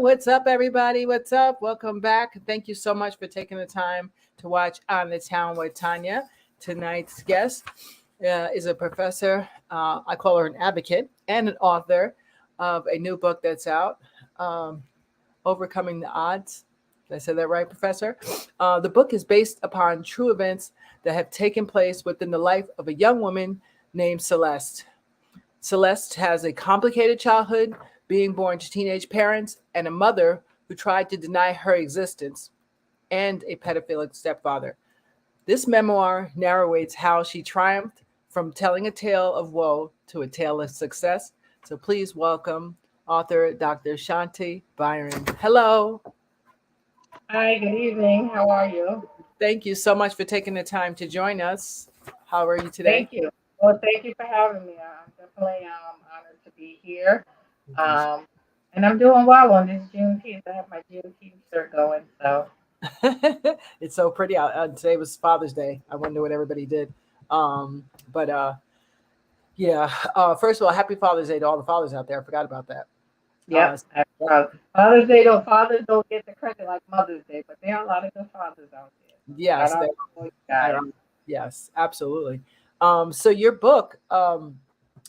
What's up, everybody? What's up? Welcome back. Thank you so much for taking the time to watch On the Town with Tanya. Tonight's guest is a professor. I call her an advocate and an author of a new book that's out, um, Overcoming the Odds. Did I say that right, Professor? The book is based upon true events that have taken place within the life of a young woman named Celeste. Celeste has a complicated childhood, being born to teenage parents and a mother who tried to deny her existence, and a pedophilic stepfather. This memoir narrates how she triumphed from telling a tale of woe to a tale of success. So please welcome author Dr. Shantee Byron. Hello. Hi, good evening. How are you? Thank you so much for taking the time to join us. How are you today? Thank you. Well, thank you for having me. I'm definitely honored to be here. Um, and I'm doing well on this Juneteenth. I have my Juneteenth shirt going. So, It's so pretty out. Today was Father's Day. I wonder what everybody did. But yeah. First of all, happy Father's Day to all the fathers out there. I forgot about that. Uh, yep. Fathers Day, fathers don't get the credit like Mother's Day, but there are a lot of good fathers out there. So shout yes, out to all you guys. yes, absolutely. So your book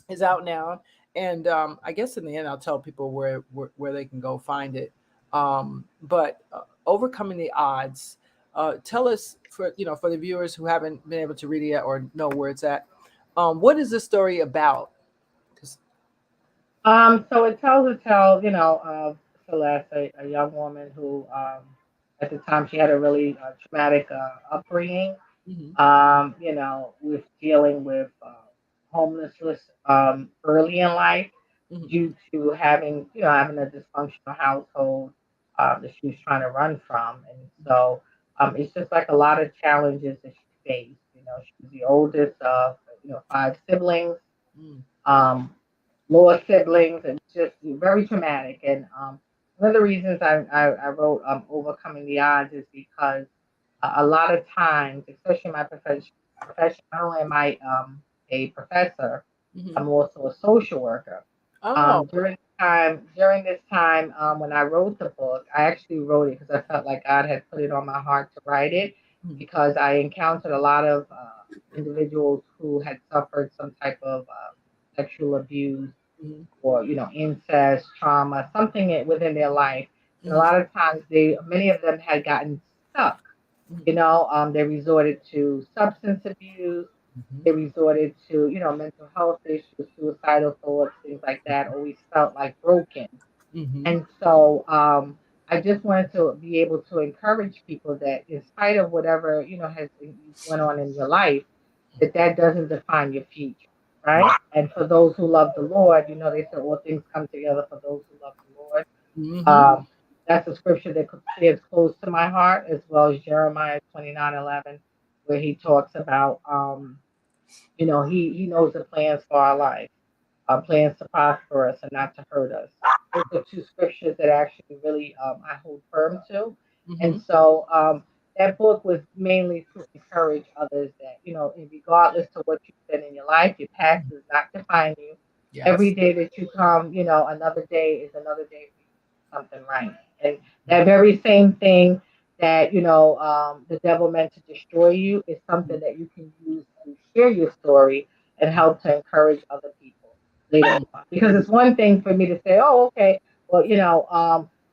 is out now, and I guess in the end, I'll tell people where they can go find it. But overcoming the odds. Tell us for the viewers who haven't been able to read it yet or know where it's at. What is this story about? 'Cause- So it tells a tale, of Celeste, a young woman who, at the time, she had a really traumatic upbringing. Mhm, With dealing with homelessness early in life mhm, due to having a dysfunctional household that she was trying to run from, and so it's just like a lot of challenges that she faced. She was the oldest of five siblings. mm, Um, Lower siblings, and just very traumatic. And one of the reasons I wrote Overcoming the Odds is because a lot of times, especially in my profession, not only am I a professor, mhm. I'm also a social worker. Oh, During this time, when I wrote the book, I actually wrote it because I felt like God had put it on my heart to write it mhm, because I encountered a lot of individuals who had suffered some type of sexual abuse mhm, or incest, trauma, something within their life, and a mhm, lot of times many of them had gotten stuck. mhm, They resorted to substance abuse, mhm, they resorted to mental health issues, suicidal thoughts, things like that. Always felt like broken, mhm. and so I just wanted to be able to encourage people that in spite of whatever has went on in your life, that doesn't define your future, right? And for those who love the Lord, they say all things come together for those who love the Lord. Mhm. Um, that's a scripture that is close to my heart, as well as Jeremiah 29:11, where he talks about, he knows the plans for our life, plans to prosper us and not to hurt us. Those are two scriptures that actually really I hold firm to. And Mhm. so that book was mainly to encourage others that, and regardless of what you've been in your life, your past does not define you. Every Yes. day that you come, another day is another day for you to do something right. And that very same thing that, the devil meant to destroy you is something that you can use to share your story and help to encourage other people later Mhm. on. Because it's one thing for me to say, oh, okay, well,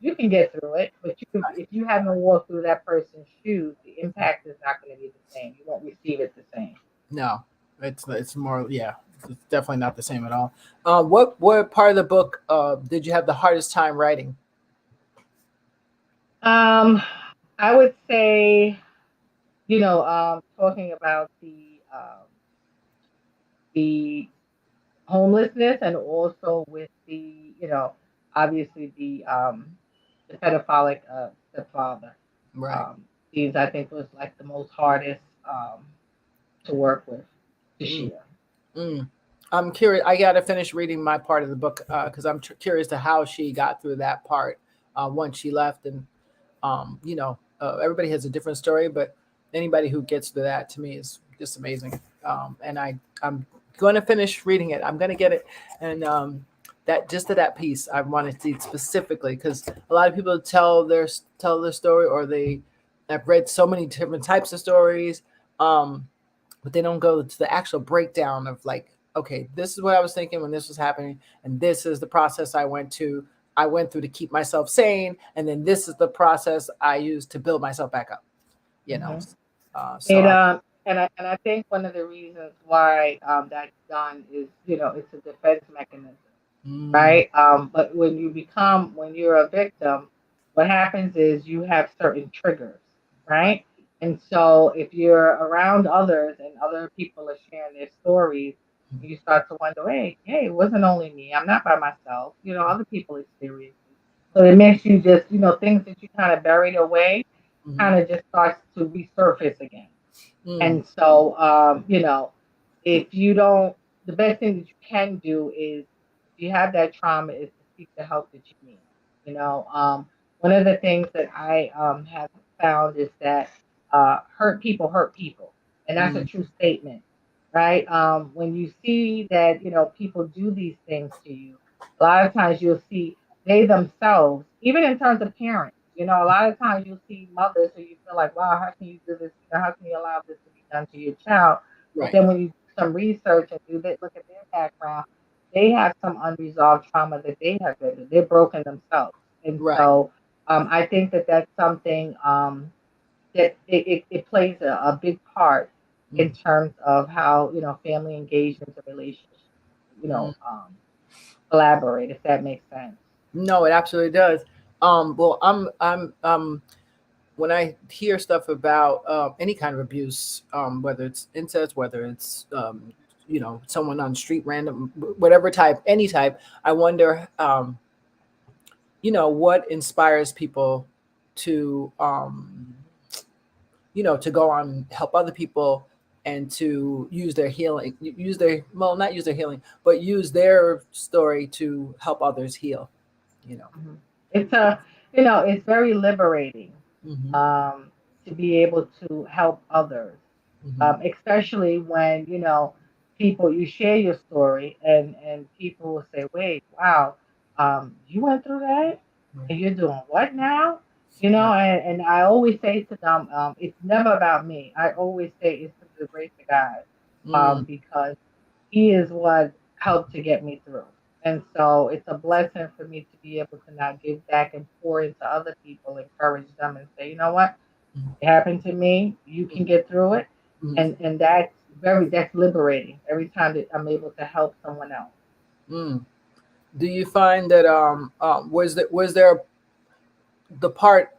you can get through it, but if you haven't walked through that person's shoes, the impact is not going to be the same. You won't receive it the same. No, it's more, yeah. It's definitely not the same at all. What part of the book did you have the hardest time writing? Um, I would say, talking about the homelessness and also with obviously the pedophilic stepfather. Right. Um, these I think was like the most hardest to work with this Mm, year. mm. I'm curious. I got to finish reading my part of the book because I'm curious to how she got through that part once she left. And everybody has a different story, but anybody who gets to that to me is just amazing. And I'm going to finish reading it. I'm going to get it, and that just to that piece I wanted to see specifically, because a lot of people tell their story, or they have read so many different types of stories, but they don't go to the actual breakdown of like, okay, this is what I was thinking when this was happening, and this is the process I went through to keep myself sane, and then this is the process I used to build myself back up. You know, Mhm. so It and I think one of the reasons why that's done is, it's a defense mechanism, mm, right? But when you're a victim, what happens is you have certain triggers, right, right? And so if you're around others and other people are sharing their stories, you start to wonder, hey, it wasn't only me. I'm not by myself. Other people experience it. So it makes you just, things that you kind of buried away mm, kind of just starts to resurface again. mm, And so, if you don't, the best thing that you can do is, if you have that trauma, is to seek the help that you need. One of the things that I have found is that hurt people, and that's a mm, true statement, right? When you see that people do these things to you, a lot of times you'll see they themselves, even in terms of parents. A lot of times you'll see mothers who you feel like, wow, how can you do this? How can you allow this to be done to your child? But right, then when you do some research and look at their background, they have some unresolved trauma that they have been through. They're broken themselves. And right. so I think that that's something that it plays a big part Mm, in terms of how, family engagements and relationships, mm. collaborate, if that makes sense. No, it absolutely does. Well, I'm when I hear stuff about any kind of abuse, whether it's incest, whether it's someone on the street, random, whatever type, any type, I wonder, what inspires people to, to go on and help other people, and to use their healing, not use their healing, but use their story to help others heal. You know. Mhm. It's very liberating Hmm. um, to be able to help others, Hmm. especially when people you share your story and people will say, "Wait, wow, you went through that, Right. and you're doing what now?" Right. And I always say to them, it's never about me. I always say it's through the grace of God, Mm, because He is what helped to get me through. And so it's a blessing for me to be able to now give back and pour into other people, encourage them and say, you know what? mm, It happened to me. You can get through it. mm, And that's liberating every time that I'm able to help someone else. mm. Do you find that was there the part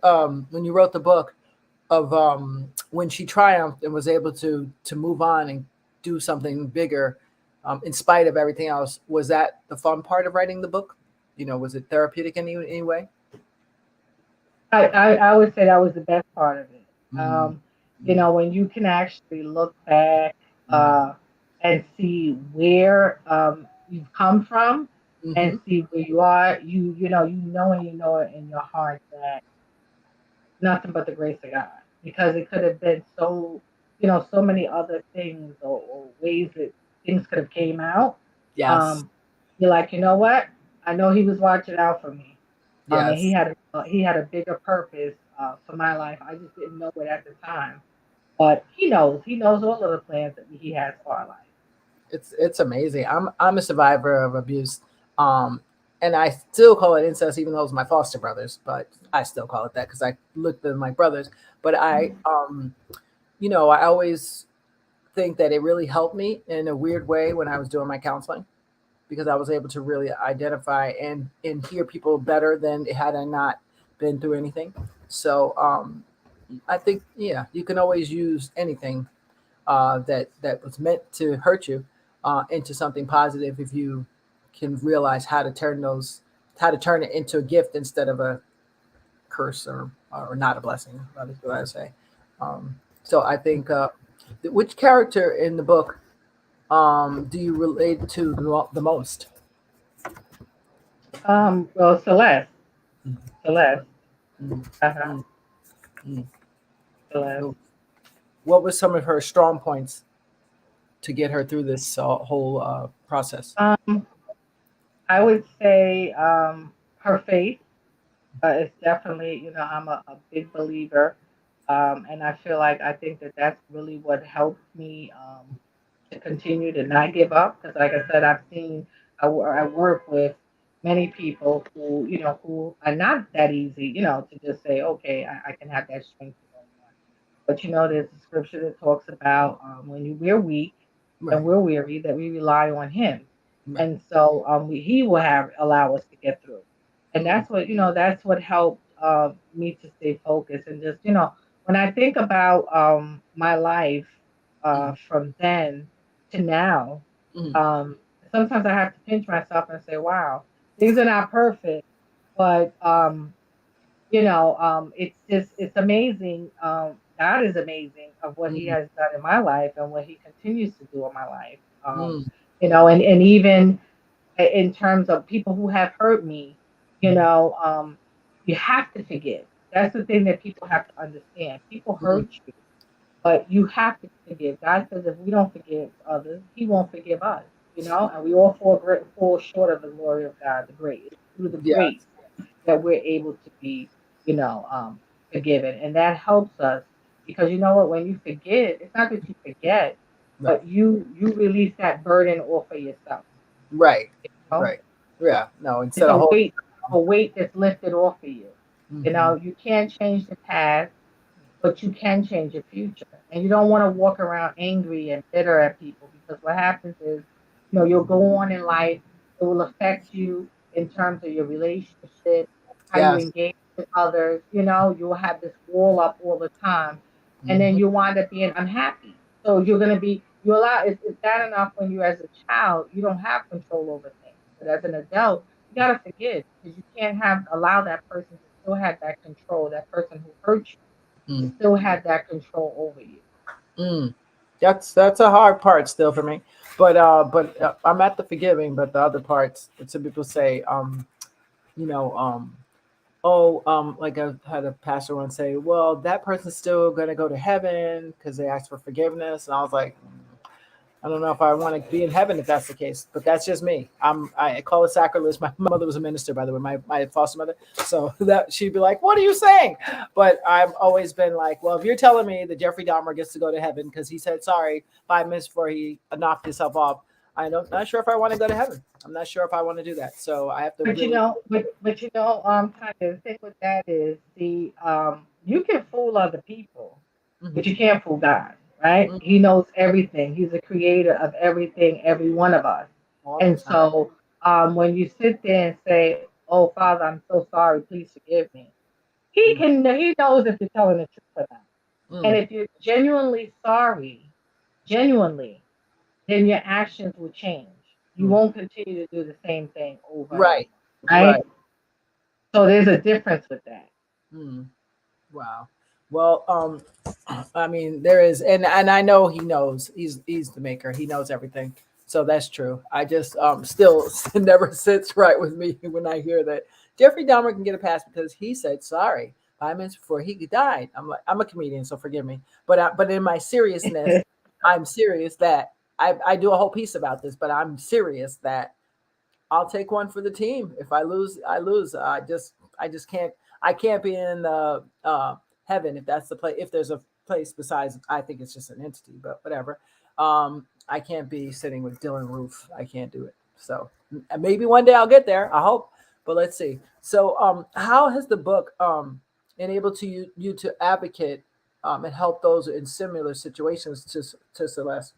when you wrote the book of when she triumphed and was able to move on and do something bigger, in spite of everything else? Was that the fun part of writing the book? Was it therapeutic in any way? I would say that was the best part of it. Mm, mm, When you can actually look back mm, and see where you've come from and mm-hmm. see where you are, you know it in your heart that nothing but the grace of God, because it could have been so many other things, or ways that things could have came out. Yes. Um, you're like, you know what? I know He was watching out for me, and Yes. He had a bigger purpose for my life. I just didn't know it at the time, but He knows all of the plans that He has for our life. It's amazing. I'm a survivor of abuse, um, and I still call it incest, even though it's my foster brothers. But I still call it that because I looked at my brothers. But I always think that it really helped me in a weird way when I was doing my counseling, because I was able to really identify and hear people better than had I not been through anything. So I think, yeah, you can always use anything that was meant to hurt you into something positive, if you can realize how to turn it into a gift instead of a curse, or not a blessing. That's what I say. So I think, which character in the book do you relate to the most? Well, Mm, Celeste, mm, uh-huh, mm, mm. Celeste. So what were some of her strong points to get her through this whole process? Um, I would say her faith is definitely, I'm a big believer. And I feel like I think that that's really what helped me to continue to not give up. Because, like I said, I work with many people who, who are not that easy, to just say, okay, I can have that strength to go on. But, there's a scripture that talks about we're weak and Right. we're weary, that we rely on Him. Right. And so He will have allow us to get through. And Mm, that's what helped me to stay focused. And just, when I think about my life mm, from then to now, mm, um, sometimes I have to pinch myself and say, wow, things are not perfect, but it's amazing. God is amazing of what He mm, has done in my life and what He continues to do in my life. mm, And even in terms of people who have hurt me, you mm, know, um, you have to forgive. That's the thing that people have to understand. People mm. hurt you, but you have to forgive. God says if we don't forgive others, He won't forgive us. And we all fall short of the glory of God, the grace. It's through the Yeah. grace that we're able to be, you know, um, forgiven, and that helps us because you know what? When you forgive, it's not that you forget, Right. but you release that burden off of yourself. Right. You know? Right. Yeah. No, It's instead of holding. a weight that's lifted off of you. Hmm. You can't change the past, but you can change your future. And you don't want to walk around angry and bitter at people because what happens is, you'll go on in life, it will affect you in terms of your relationship, how you Yes. engage with others. You'll have this wall up all the time, and then Hmm. you wind up being unhappy. So it's bad enough when you as a child, you don't have control over things. But as an adult, you gotta forgive because you can't have allow that person to still have that control, that person who hurt you to Mm. still have that control over you. Mm. That's a hard part still for me, but I'm at the forgiving, but the other parts, some people say, you know, oh, like I had a pastor once say, well, that person's still gonna go to heaven because they asked for forgiveness, and I was like, I don't know if I want to be in heaven if that's the case, but that's just me. I call it sacrilege. My mother was a minister, by the way, my foster mother. So that she'd be like, "What are you saying?" But I've always been like, "Well, if you're telling me that Jeffrey Dahmer gets to go to heaven because he said sorry 5 minutes before he knocked himself off, not sure if I want to go to heaven. I'm not sure if I want to do that. So I have to But really, kind of the thing with that is you can fool other people, mhm, but you can't fool God, right? mhm, He knows everything. He's the creator of everything, every one of us. all the And time. so when you sit there and say, "Oh, Father, I'm so sorry. Please forgive me," Mm, He knows if you're telling the truth or not. And mm, if you're genuinely sorry, genuinely, then your actions will change. You mm. won't continue to do the same thing over and Right, over, right. right? So there's a difference with that. Mm. Wow. Well, I mean, there is, and I know he knows. He's the maker. He knows everything. So that's true. I just still never sits right with me when I hear that Jeffrey Dahmer can get a pass because he said sorry 5 minutes before he died. I'm like, I'm a comedian, so forgive me. But in my seriousness, I'm serious that I do a whole piece about this. But I'm serious that I'll take one for the team. If I lose, I lose. I just can't. I can't be in the heaven if that's the place. If there's a place besides, I think it's just an entity, but whatever. I can't be sitting with Dylan Roof. I can't do it. So maybe one day I'll get there. I hope, but let's see. So how has the book enabled you to advocate and help those in similar situations to Celeste?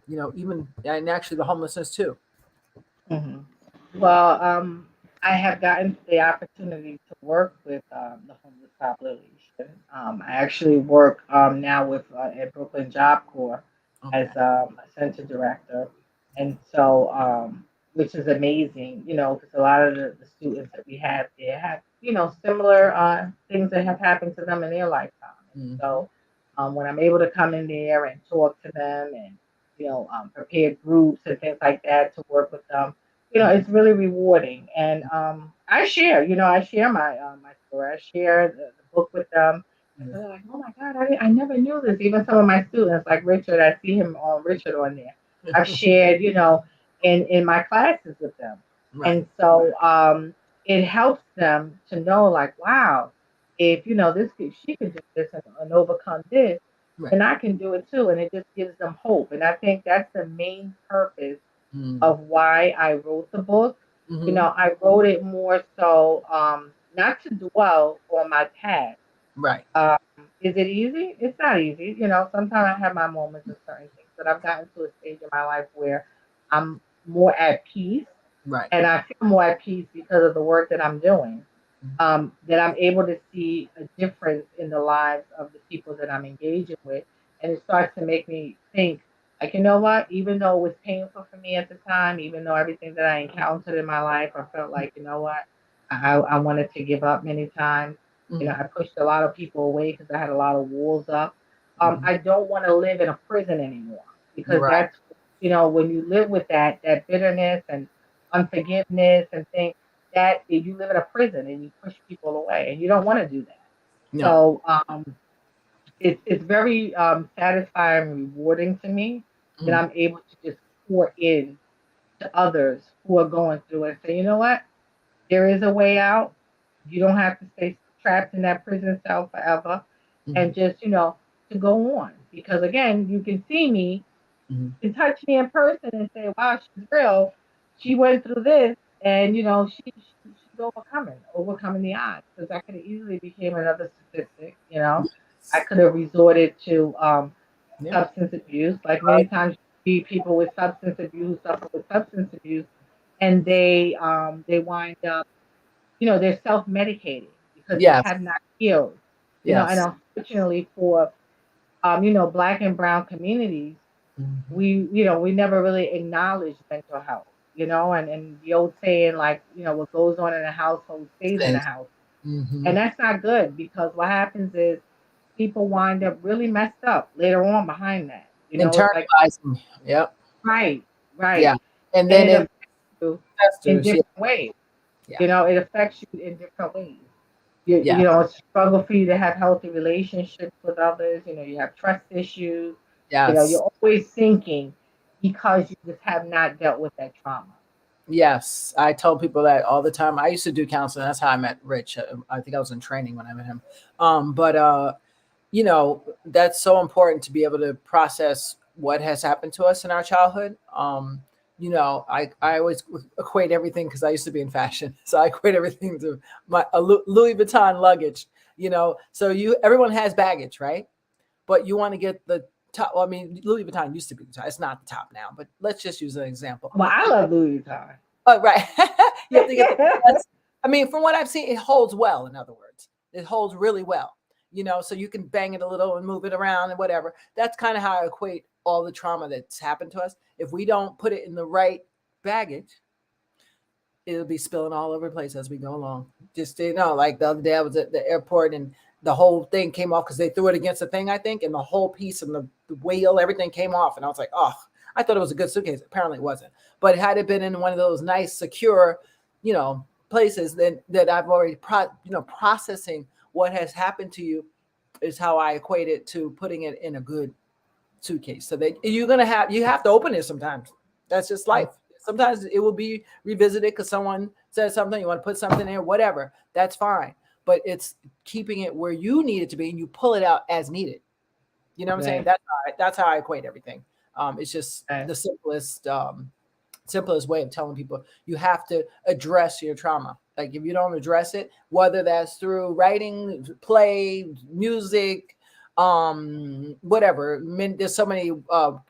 Even and actually the homelessness too. hmm Well, I have gotten the opportunity to work with the homeless population. I actually work now with at Brooklyn Job Corps as Okay. a center director, and so which is amazing, because a lot of the students that we have there have similar things that have happened to them in their lifetime, and Hmm. so when I'm able to come in there and talk to them and prepare groups and things like that to work with them, it's really rewarding. And I share my story. I share the book with them. And they're like, oh my God, I never knew this. Even some of my students, like Richard, I see him on Richard on there. I've shared, in my classes with them. Right. And so it helps them to know, like, wow, if she could do this and overcome this, Right. then I can do it too. And it just gives them hope. And I think that's the main purpose Mm. of why I wrote the book. Mm-hmm. I wrote it more so not to dwell on my past. Right. Um, is it easy? It's not easy. Sometimes I have my moments of certain things, but I've gotten to a stage in my life where I'm more at peace, Right. and I feel more at peace because of the work that I'm doing. Mm. That I'm able to see a difference in the lives of the people that I'm engaging with, and it starts to make me think, like, you know what? Even though it was painful for me at the time, even though everything that I encountered in my life, I felt like, you know what? I wanted to give up many times. Mm. I pushed a lot of people away because I had a lot of walls up. Mm. I don't want to live in a prison anymore because Right. that's, when you live with that bitterness and unforgiveness and things, that you live in a prison and you push people away and you don't want to do that. No. So it's very satisfying and rewarding to me that Mm. I'm able to just pour in to others who are going through it and say, you know what? There is a way out. You don't have to stay trapped in that prison cell forever, Mm. and just, to go on. Because again, you can see me, Mm. you can touch me in person and say, wow, she's real. She went through this, and she's overcoming the odds. Because I could have easily became another statistic. I Yes. could have resorted to Yeah. substance abuse. Like many times, you see people with substance abuse suffer with substance abuse, and they wind up, they're self medicating because they Yes. have not healed. And Yes. unfortunately for Black and brown communities, Mm-hmm. we never really acknowledge mental health. And the old saying, like, what goes on in a household stays in a house. Mm-hmm. And that's not good, because what happens is people wind up really messed up later on behind that. It's like, Internalizing. Yep. right, Yeah. right. And And then it it affects you in festers. Yeah. different ways. Yeah. It affects you in different ways. You Yeah. know, it's a struggle for you to have healthy relationships with others. You have trust issues. Yes. You're always sinking because you just have not dealt with that trauma. Yes. I tell people that all the time. I used to do counseling. That's how I met Rich. I think I was in training when I met him. But that's so important to be able to process what has happened to us in our childhood. I always equate everything, because I used to be in fashion, so I equate everything to my Louis Vuitton luggage. So everyone has baggage, right? But you want to get the top. Well, I mean, Louis Vuitton used to be the top. It's not the top now, but let's just use an example. Well, I love Louis Vuitton. Oh, right. You have to get the best. I mean, from what I've seen, it holds well. In other words, it holds really well. So you can bang it a little and move it around and whatever. That's kind of how I equate all the trauma that's happened to us. If we don't put it in the right baggage, it'll be spilling all over the place as we go along. Just like the other day, I was at the airport and the whole thing came off because they threw it against the thing, I think, and the whole piece and the wheel, everything came off, and I was like, oh, I thought it was a good suitcase. Apparently, it wasn't. But had it been in one of those nice, secure, places, then that I've already processing what has happened to you is how I equate it to putting it in a good suitcase. So that you have to open it sometimes. That's just life. Sometimes it will be revisited because someone says something, you want to put something there, whatever. That's fine. But it's keeping it where you need it to be, and you pull it out as needed. You know what I'm saying? Right. That's how I equate everything. It's just Right. the simplest way of telling people you have to address your trauma. Like if you don't address it, whether that's through writing, play, music, whatever. There's so many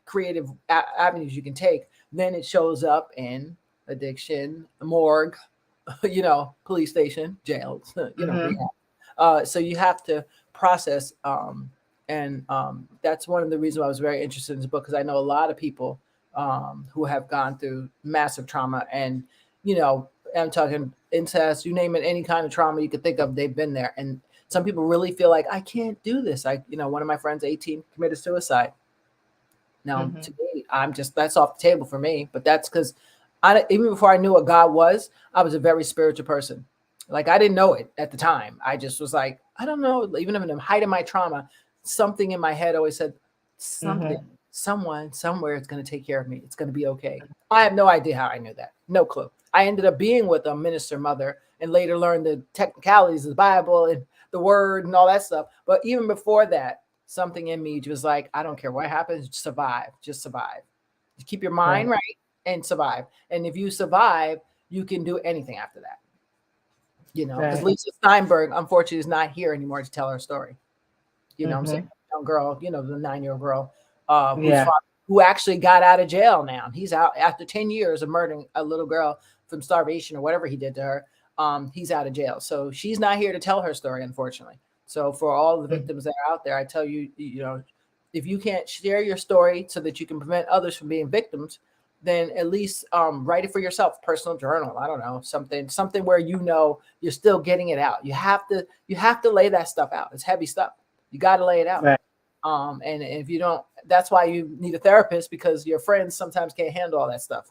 creative avenues you can take. Then it shows up in addiction, morgue, police station, jails, Mm-hmm. rehab. So you have to process, and that's one of the reasons why I was very interested in this book, because I know a lot of people who have gone through massive trauma, and I'm talking incest, you name it, any kind of trauma you could think of, they've been there. And some people really feel like, I can't do this. One of my friends, 18, committed suicide. Now, Mm-hmm. to me, that's off the table for me. But that's because even before I knew what God was, I was a very spiritual person. Like I didn't know it at the time. I just was like, I don't know. Even in the height of my trauma, something in my head always said, something, someone, somewhere is going to take care of me. It's going to be okay. I have no idea how I knew that. No clue. I ended up being with a minister mother and later learned the technicalities of the Bible and the word and all that stuff. But even before that, something in me was like, I don't care what happens, survive, just survive. Keep your mind Right. right and survive. And if you survive, you can do anything after that. Because Right. Lisa Steinberg, unfortunately, is not here anymore to tell her story. I'm saying, Mhm. young girl, the 9-year-old girl, whose Yeah. father, who actually got out of jail now. He's out after 10 years of murdering a little girl from starvation or whatever he did to her. He's out of jail. So she's not here to tell her story, unfortunately. So for all the Mhm. victims that are out there, I tell you, if you can't share your story so that you can prevent others from being victims, then at least write it for yourself, personal journal. I don't know, something where you're still getting it out. You have to lay that stuff out. It's heavy stuff. You got to lay it out. Right. And if you don't, that's why you need a therapist, because your friends sometimes can't handle all that stuff.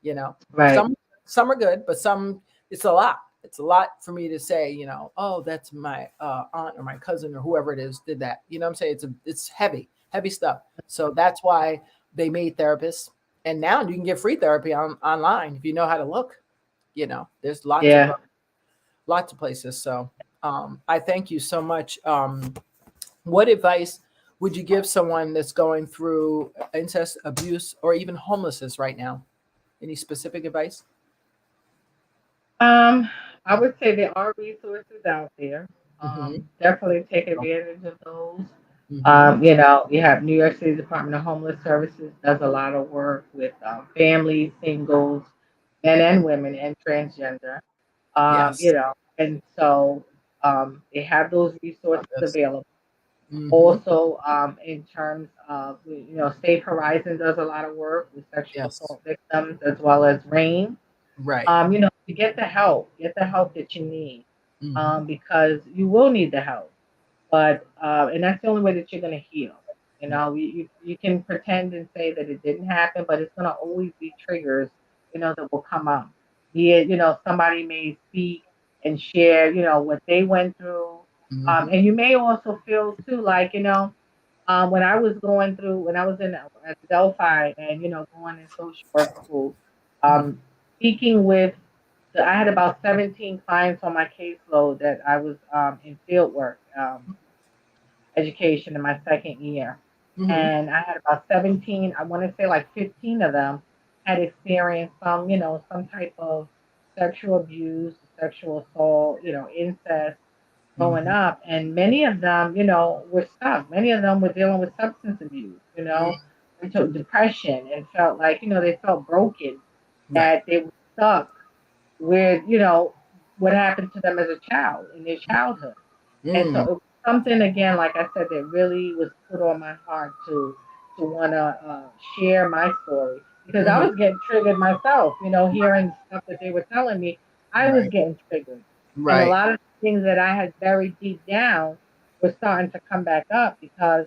You know, Right. some are good, but some it's a lot. It's a lot for me to say, oh, that's my aunt or my cousin or whoever it is did that. You know what I'm saying? It's heavy stuff. So that's why they made therapists. And now you can get free therapy online if you know how to look. There's Yeah. lots of places. So I thank you so much. What advice would you give someone that's going through incest, abuse, or even homelessness right now? Any specific advice? Um, I would say there are resources out there. Mm-hmm. Definitely take advantage of those. Mm-hmm. You have New York City Department of Homeless Services does a lot of work with families, singles, men and women, and transgender. Yes. And so they have those Love resources this. available. Mm-hmm. Also, in terms of, Safe Horizon does a lot of work with sexual Yes. assault victims as well as RAIN. Right. To get the help that you need, Mm-hmm. because you will need the help. But and that's the only way that you're going to heal. You can pretend and say that it didn't happen, but it's going to always be triggers, that will come up. Be it, somebody may speak and share, what they went through. Mm-hmm. And you may also feel too, like, when I was going through, when I was at Delphi and, going in social work school, Mm-hmm. um, speaking with, I had about 17 clients on my caseload that I was in field work. Education in my second year. Mm-hmm. And I had about 17, I want to say like 15 of them had experienced some type of sexual abuse, sexual assault, incest growing Mm-hmm. up. And many of them, were stuck. Many of them were dealing with substance abuse, they took depression and felt like, they felt broken, Right. that they were stuck with, what happened to them as a child in their childhood. And so Mm. it was something, again, like I said, that really was put on my heart to want to share my story, because I Mm-hmm. was getting triggered myself. Hearing stuff that they were telling me, I was Right. getting triggered, and a Right. lot of things that I had buried deep down were starting to come back up because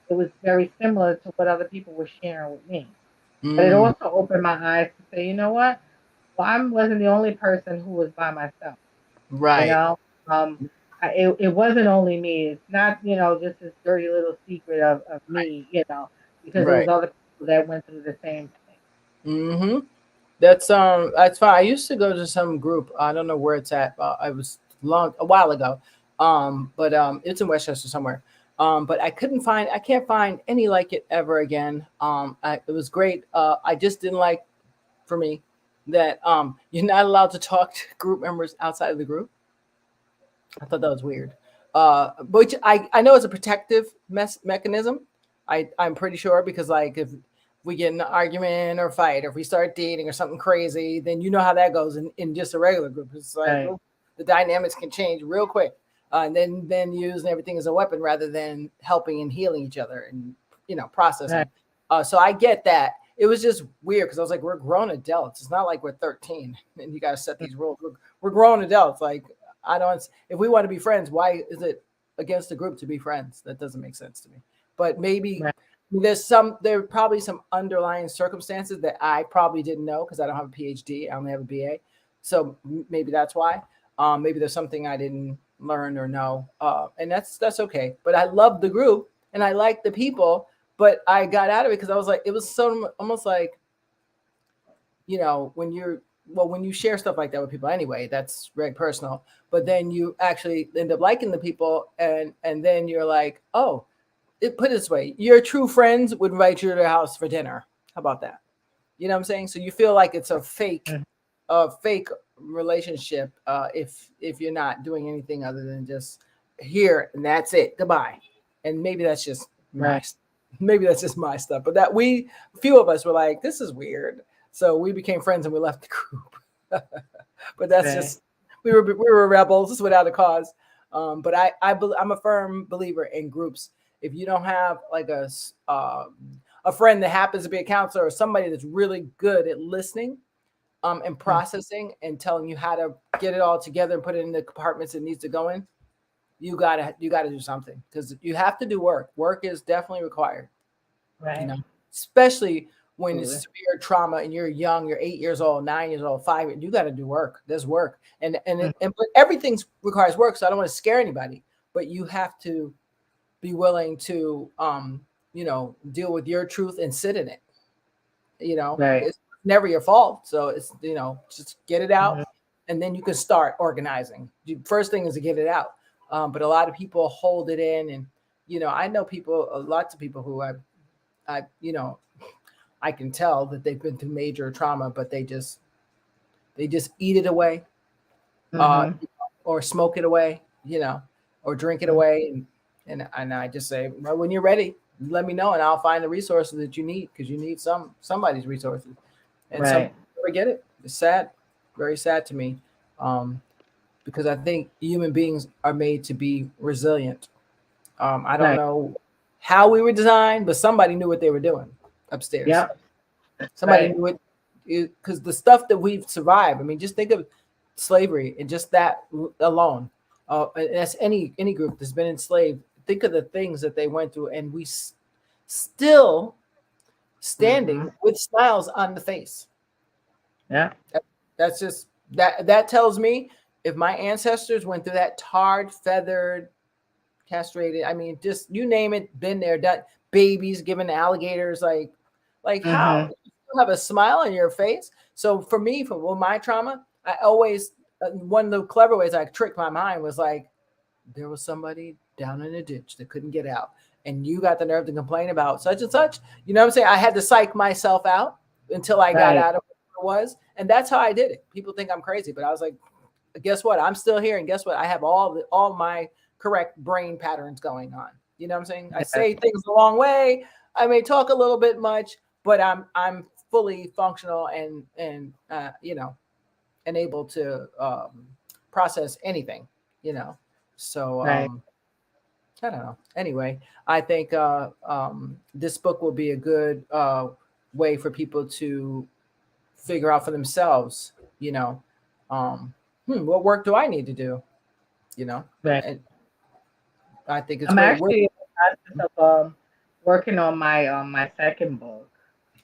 it was very similar to what other people were sharing with me. But it Mm. also opened my eyes to say, you know what? Well, I wasn't the only person who was by myself. You Right. know, um, it wasn't only me. It's not, just this dirty little secret of me, because there was Right. other people that went through the same thing. Mm-hmm. That's fine. I used to go to some group. I don't know where it's at. I was a while ago. But it's in Westchester somewhere. But I can't find any like it ever again. It was great. I just didn't like, for me, that you're not allowed to talk to group members outside of the group. I thought that was weird. But I know it's a protective mechanism. I'm pretty sure, because like if we get in an argument or fight, or if we start dating or something crazy, then you know how that goes in just a regular group. It's like, Right, oh, the dynamics can change real quick, and then using everything as a weapon rather than helping and healing each other and right, processing. So I get that. It was just weird because I was like, we're grown adults. It's not like we're 13 and you got to set these rules. We're grown adults. Like, I don't. If we want to be friends, why is it against the group to be friends? That doesn't make sense to me. But maybe right, there are probably some underlying circumstances that I probably didn't know because I don't have a PhD. I only have a BA, so maybe that's why. Maybe there's something I didn't learn or know, and that's okay. But I love the group and I like the people, but I got out of it because I was like, it was so almost like, when you're well, when you share stuff like that with people anyway, that's very personal. But then you actually end up liking the people, and then you're like, oh, put it this way, your true friends would invite you to their house for dinner. How about that? You know what I'm saying? So you feel like it's Mhm. a fake relationship if you're not doing anything other than just here and that's it. Goodbye. And maybe that's just Right. maybe that's just my stuff. But that few of us were like, this is weird. So we became friends and we left the group. But that's Right. just we were rebels without a cause. But I'm a firm believer in groups. If you don't have like a friend that happens to be a counselor or somebody that's really good at listening and Mhm. processing and telling you how to get it all together and put it in the compartments it needs to go in, you gotta do something because you have to do work. Work is definitely required, you Right. know, especially when it's Absolutely. severe trauma and you're young, you're 8 years old, 9 years old, 5 years, you got to do work. There's work. Mhm. But everything requires work. So I don't want to scare anybody, but you have to be willing to, deal with your truth and sit in it. Right. It's never your fault. So it's, just get it out Mhm. and then you can start organizing. The first thing is to get it out. But a lot of people hold it in. And, I know lots of people who I can tell that they've been through major trauma, but they just eat it away, uh, Mhm. or smoke it away, or drink it Mhm. away, and I just say, well, when you're ready, let me know, and I'll find the resources that you need because you need somebody's resources, and some Right. people never get it. It's sad, very sad to me, um, because I think human beings are made to be resilient. I don't Right. know how we were designed, but somebody knew what they were doing upstairs. Yep. Somebody Right. knew it because the stuff that we've survived. I mean, just think of slavery and just that alone. And that's any group that's been enslaved. Think of the things that they went through, and still Mhm. standing with smiles on the face. Yeah. That, that's just that tells me if my ancestors went through that tarred, feathered, castrated. I mean, just you name it, been there, done. Babies given to alligators, like how Mhm. you still have a smile on your face. So for me, for my trauma, I always one of the clever ways I tricked my mind was like there was somebody down in a ditch that couldn't get out, and you got the nerve to complain about such and such. You know what I'm saying? I had to psych myself out until I got Right. out of what it was, and that's how I did it. People think I'm crazy, but I was like, guess what? I'm still here, and guess what? I have all my correct brain patterns going on. You know what I'm saying? I Yes. say things the wrong way. I may talk a little bit much, but I'm fully functional and able to process anything. You know, so Right. I don't know. Anyway, I think this book will be a good way for people to figure out for themselves. You know, um, what work do I need to do? You know, Right. and I think it's I'm great work. actually in the process of working on my second book.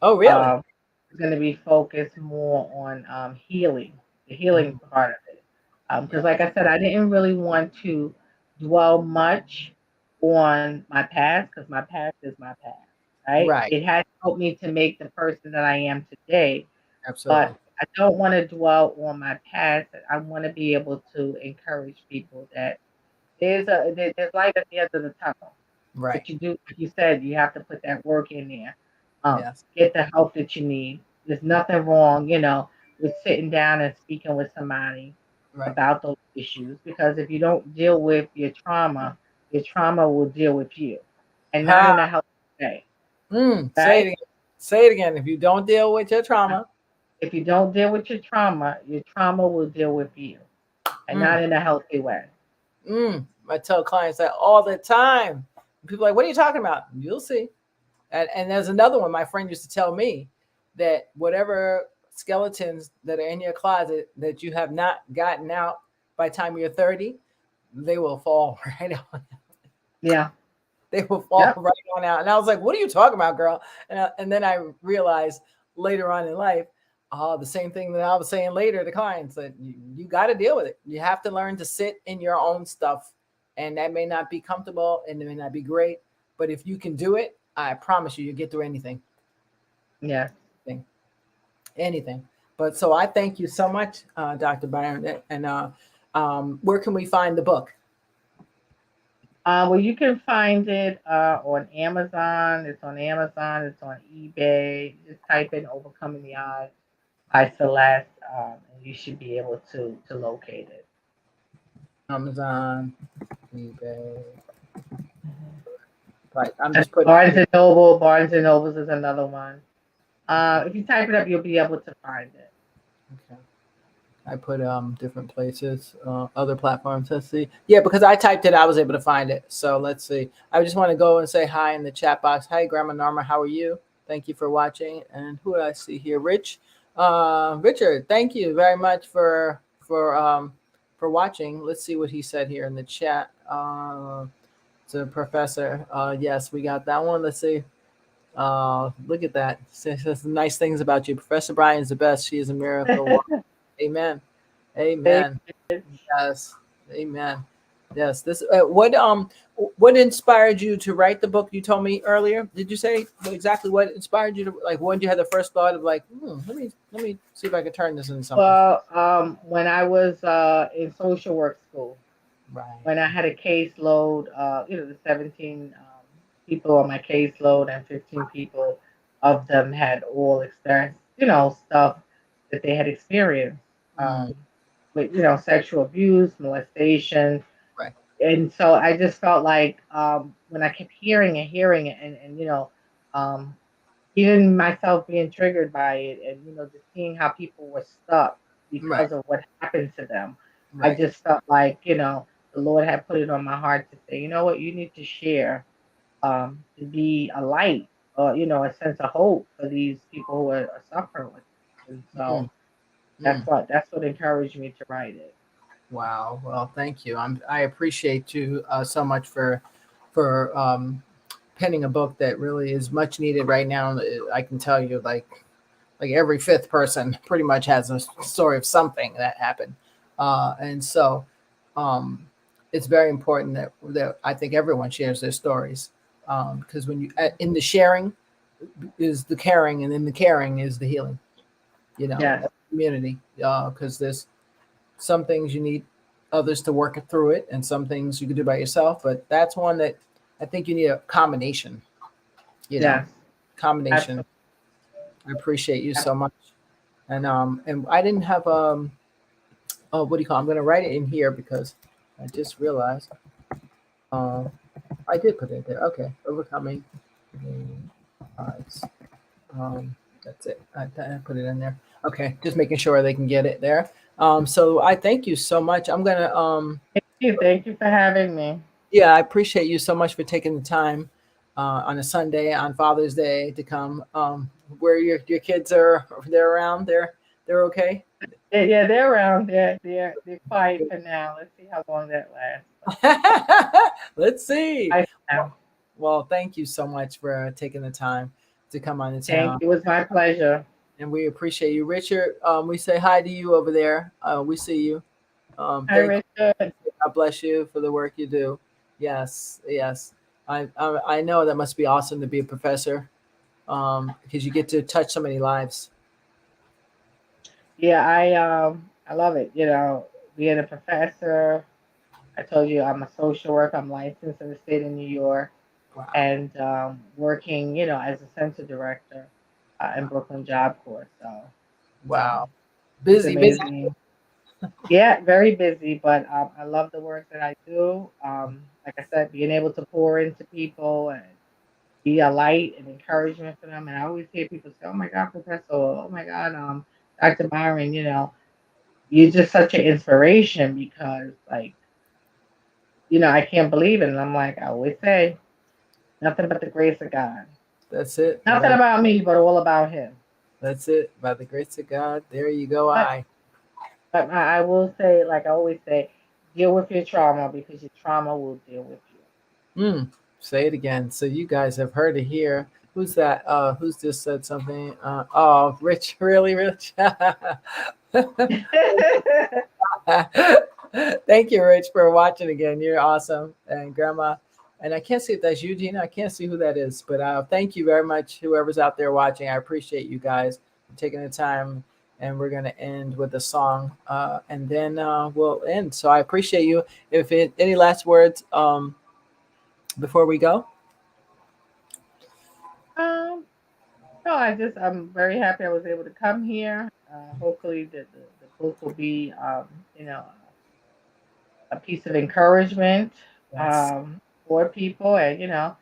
Oh, really? Um, it's going to be focused more on healing, the healing Mhm. part of it. Because, Yeah. like I said, I didn't really want to dwell much on my past because my past is my past, right? Right. It has helped me to make the person that I am today, but Absolutely. I don't want to dwell on my past. I want to be able to encourage people that there's light at the end of the tunnel. Right. But you do, like you said, you have to put that work in there. Yes. Get the help that you need. There's nothing wrong, with sitting down and speaking with somebody Right. about those issues. Because if you don't deal with your trauma will deal with you, and not Ha. in a healthy way, Say right? it again. Say it again. If you don't deal with your trauma, If you don't deal with your trauma will deal with you, and mm, not in a healthy way. I tell clients that all the time. People are like, what are you talking about? You'll see. And there's another one. My friend used to tell me that whatever skeletons that are in your closet that you have not gotten out by the time you're 30, they will fall right out. Yeah. They will fall Yep. right on out. And I was like, what are you talking about, girl? And then I realized later on in life, the same thing that I was saying later to clients that you got to deal with it. You have to learn to sit in your own stuff. And that may not be comfortable and it may not be great. But if you can do it, I promise you, you get through anything. Yeah. Anything. But so I thank you so much, Dr. Byron. And where can we find the book? Well, you can find it on Amazon. It's on Amazon. It's on eBay. Just type in "Overcoming the Odds" by Celeste, and you should be able to locate it. Amazon, eBay. Mhm. Right. I'm just putting. Barnes and Noble. Barnes and Nobles is another one. If you type it up, you'll be able to find it. Okay. I put different places, other platforms. Let's see. Yeah, because I typed it, I was able to find it. So let's see. I just want to go and say hi in the chat box. Hi, Grandma Norma. How are you? Thank you for watching. And who do I see here? Rich, Richard. Thank you very much for watching. Let's see what he said here in the chat. To Professor. Yes, we got that one. Let's see. Look at that. Says some nice things about you. Professor Brian's the best. She is a miracle. Amen. Amen. Yes. Amen. Yes. This what inspired you to write the book you told me earlier? Did you say exactly what inspired you to, like, when you had the first thought of like, let me see if I can turn this into something? Well, when I was in social work school, Right. when I had a caseload, the 17 people on my caseload and 15 people of them had all experienced, stuff that they had experienced Mm, with, sexual abuse, molestation. right. And so I just felt like when I kept hearing it, and um, even myself being triggered by it, and just seeing how people were stuck Right. because of what happened to them, I Right. just felt like the Lord had put it on my heart to say, you know what, you need to share, to be a light, or a sense of hope for these people who are suffering with this. And Mm, so mm. that's what encouraged me to write it. Wow. Well, thank you. I appreciate you so much for penning a book that really is much needed right now. I can tell you, like every fifth person pretty much has a story of something that happened, and so um, it's very important that I think everyone shares their stories, because when you in the sharing is the caring, and in the caring is the healing. Yes, Community, because there's some things you need others to work through it, and some things you can do by yourself. But that's one that I think you need a combination. You know, yes, combination. absolutely. I appreciate you so much. And I didn't have oh, what do you call? I'm gonna write it in here because I just realized uh, I did put it there. Okay, overcoming the odds. That's it. I put it in there. Okay, just making sure they can get it there. So I thank you so much. I'm gonna Thank you for having me. yeah, I appreciate you so much for taking the time on a Sunday on Father's Day to come. Where your kids are, they're around. They're okay. Yeah, they're around. They're quiet for now. Let's see how long that lasts. Let's see. Bye for now. Well, thank you so much for taking the time to come on the Thank town, you. It was my pleasure. and we appreciate you, Richard. We say hi to you over there. We see you. Hi, Thank you. Richard. God bless you for the work you do. Yes, yes. I know that must be awesome to be a professor, because you get to touch so many lives. Yeah, I love it. Being a professor. I told you I'm a social worker. I'm licensed in the state of New York, Wow, and working, as a center director in Brooklyn Job Corps. So wow. it's Busy, busy. amazing. Yeah, very busy, but I love the work that I do. Like I said, being able to pour into people and be a light and encouragement for them. And I always hear people say, "Oh my God, Professor! Oh my God, Dr. Byron, you're just such an inspiration because, like, I can't believe it." And I'm like, I always say, nothing but the grace of God. That's it. Nothing about me, but all about Him. That's it. By the grace of God, there you go. But but I will say, like I always say, deal with your trauma because your trauma will deal with you. Mm, say it again. So you guys have heard it here. Who's that? Who's just said something? Oh, Rich, really, Rich. Thank you, Rich, for watching again. You're awesome, and Grandma. And I can't see if that's Eugene. I can't see who that is, but thank you very much, whoever's out there watching. I appreciate you guys taking the time and we're going to end with a song, and then we'll end. So I appreciate you. Any last words before we go? Um, no, I'm very happy I was able to come here. Hopefully the book will be, a piece of encouragement Yes. for people. And,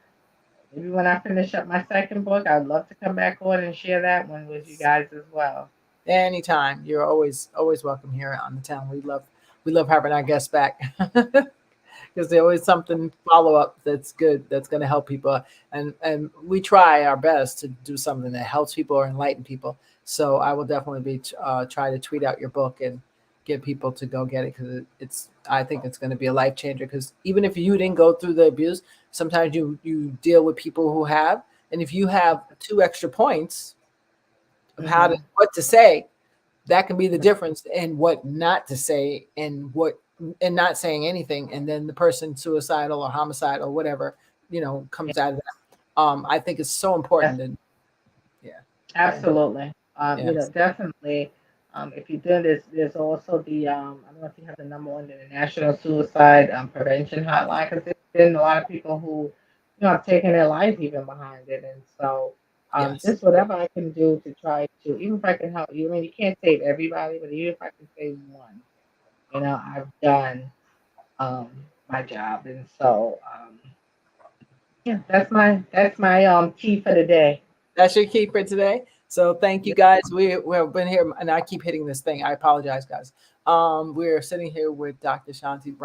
maybe when I finish up my second book, I'd love to come back on and share that one with you guys as well. Anytime. You're always welcome here on the town. We love having our guests back. Because there's always something follow up that's good, that's going to help people, and we try our best to do something that helps people or enlighten people. So I will definitely be try to tweet out your book and get people to go get it, because it's I think it's going to be a life changer. Because even if you didn't go through the abuse, sometimes you deal with people who have, and if you have 2 extra points of Hmm. what to say, that can be the difference in what not to say, and not saying anything, and then the person suicidal or homicidal or whatever Yeah, comes out of that. I think it's so important. that's And yeah, very important. absolutely. Yes, Definitely. If you do this, there's also the I don't know if you have the number on the National Suicide Prevention Hotline, because there's been a lot of people who, have taken their life even behind it. And so, yes, just whatever I can do to try to, even if I can help you. I mean, you can't save everybody, but even if I can save one, I've done my job. And so, yeah, that's my key for the day. that's your key for today. So thank you Yep. guys. We've been here, and I keep hitting this thing. I apologize, guys. We're sitting here with Dr. Shantee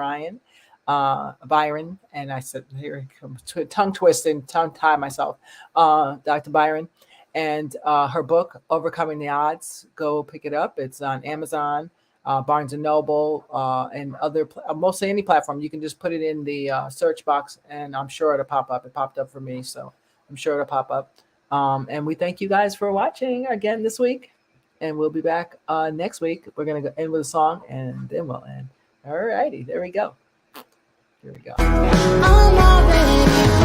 Byron, and I said here it comes to tongue twisting, tongue tie myself. Dr. Byron, and her book Overcoming the Odds. Go pick it up. It's on Amazon, Barnes and Noble, and mostly any platform. You can just put it in the search box, and I'm sure it'll pop up. It popped up for me, so I'm sure it'll pop up. And we thank you guys for watching again this week. And we'll be back next week. We're going to end with a song, and then we'll end. All righty. There we go. Here we go. I'm already